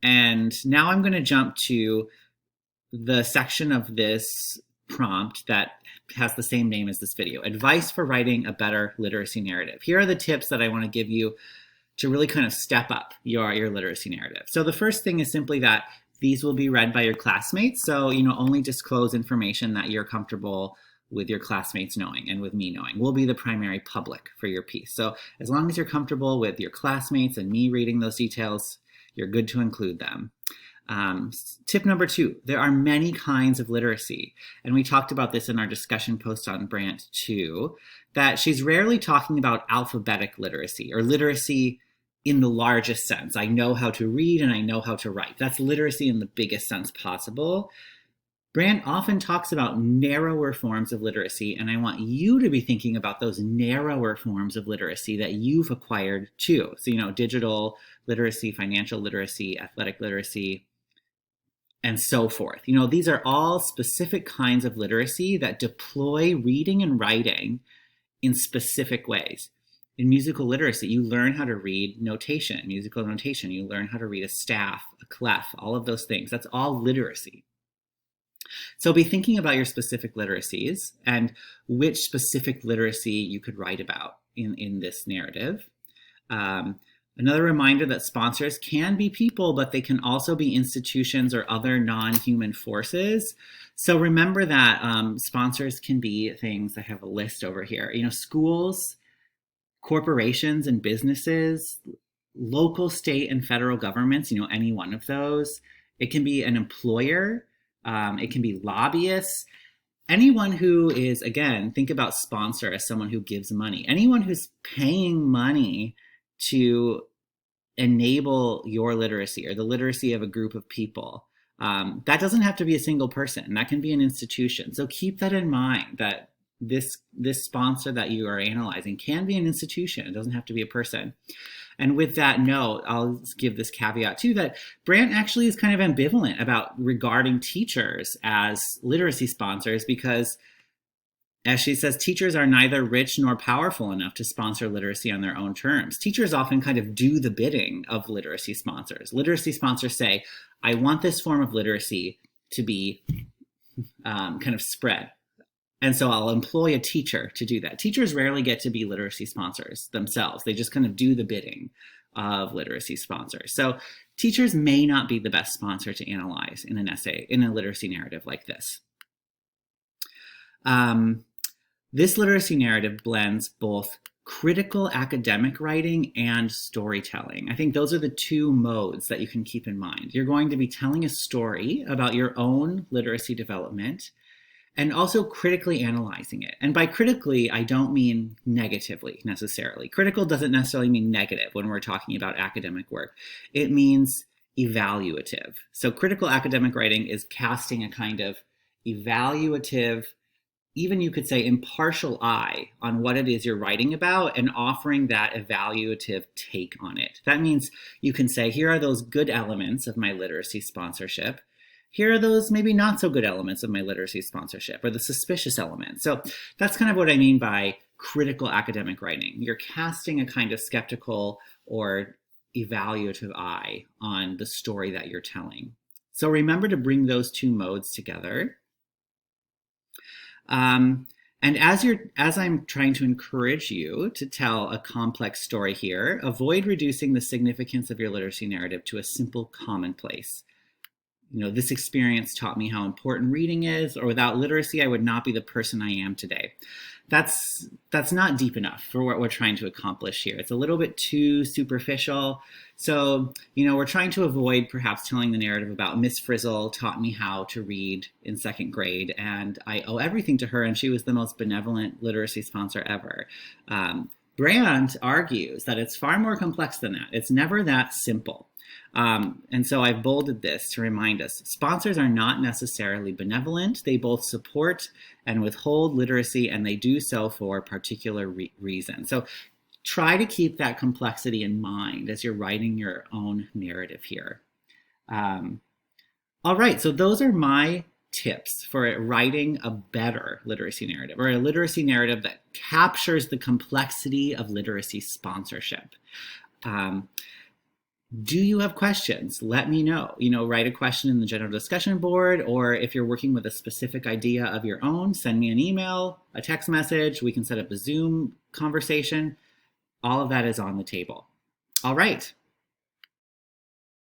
And now I'm going to jump to the section of this prompt that has the same name as this video, advice for writing a better literacy narrative. Here are the tips that I want to give you to really kind of step up your literacy narrative. So the first thing is simply that these will be read by your classmates. So, only disclose information that you're comfortable with your classmates knowing and with me knowing. We'll be the primary public for your piece. So as long as you're comfortable with your classmates and me reading those details, you're good to include them. Tip number 2, there are many kinds of literacy. And we talked about this in our discussion post on Brant 2, that she's rarely talking about alphabetic literacy or literacy in the largest sense. I know how to read and I know how to write. That's literacy in the biggest sense possible. Brant often talks about narrower forms of literacy, and I want you to be thinking about those narrower forms of literacy that you've acquired too. So, digital literacy, financial literacy, athletic literacy, and so forth. These are all specific kinds of literacy that deploy reading and writing in specific ways. In musical literacy, you learn how to read notation, musical notation. You learn how to read a staff, a clef, all of those things. That's all literacy. So be thinking about your specific literacies and which specific literacy you could write about in this narrative. Another reminder that sponsors can be people, but they can also be institutions or other non-human forces. So remember that sponsors can be things. I have a list over here. Schools, corporations and businesses, local, state, and federal governments, any one of those. It can be an employer. It can be lobbyists. Anyone who is, again, think about sponsor as someone who gives money. Anyone who's paying money to enable your literacy or the literacy of a group of people. That doesn't have to be a single person. That can be an institution. So keep that in mind, that this sponsor that you are analyzing can be an institution. It doesn't have to be a person. And with that note, I'll give this caveat too, that Brant actually is kind of ambivalent about regarding teachers as literacy sponsors because, as she says, teachers are neither rich nor powerful enough to sponsor literacy on their own terms. Teachers often kind of do the bidding of literacy sponsors. Literacy sponsors say, I want this form of literacy to be kind of spread. And so I'll employ a teacher to do that. Teachers rarely get to be literacy sponsors themselves. They just kind of do the bidding of literacy sponsors. So teachers may not be the best sponsor to analyze in an essay, in a literacy narrative like this. This literacy narrative blends both critical academic writing and storytelling. I think those are the two modes that you can keep in mind. You're going to be telling a story about your own literacy development and also critically analyzing it. And by critically, I don't mean negatively necessarily. Critical doesn't necessarily mean negative when we're talking about academic work. It means evaluative. So critical academic writing is casting a kind of evaluative, even you could say impartial eye on what it is you're writing about and offering that evaluative take on it. That means you can say, here are those good elements of my literacy sponsorship. Here are those maybe not so good elements of my literacy sponsorship, or the suspicious elements. So that's kind of what I mean by critical academic writing. You're casting a kind of skeptical or evaluative eye on the story that you're telling. So remember to bring those two modes together. And as I'm trying to encourage you to tell a complex story here, avoid reducing the significance of your literacy narrative to a simple commonplace. This experience taught me how important reading is, or without literacy, I would not be the person I am today. That's not deep enough for what we're trying to accomplish here. It's a little bit too superficial. So, we're trying to avoid perhaps telling the narrative about Miss Frizzle taught me how to read in 2nd grade, and I owe everything to her, and she was the most benevolent literacy sponsor ever. Brant argues that it's far more complex than that. It's never that simple. And so I've bolded this to remind us, sponsors are not necessarily benevolent. They both support and withhold literacy, and they do so for a particular reason. So try to keep that complexity in mind as you're writing your own narrative here. All right, so those are my tips for writing a better literacy narrative, or a literacy narrative that captures the complexity of literacy sponsorship. Do you have questions? Let me know. Write a question in the general discussion board, or if you're working with a specific idea of your own, send me an email, a text message. We can set up a Zoom conversation. All of that is on the table. All right.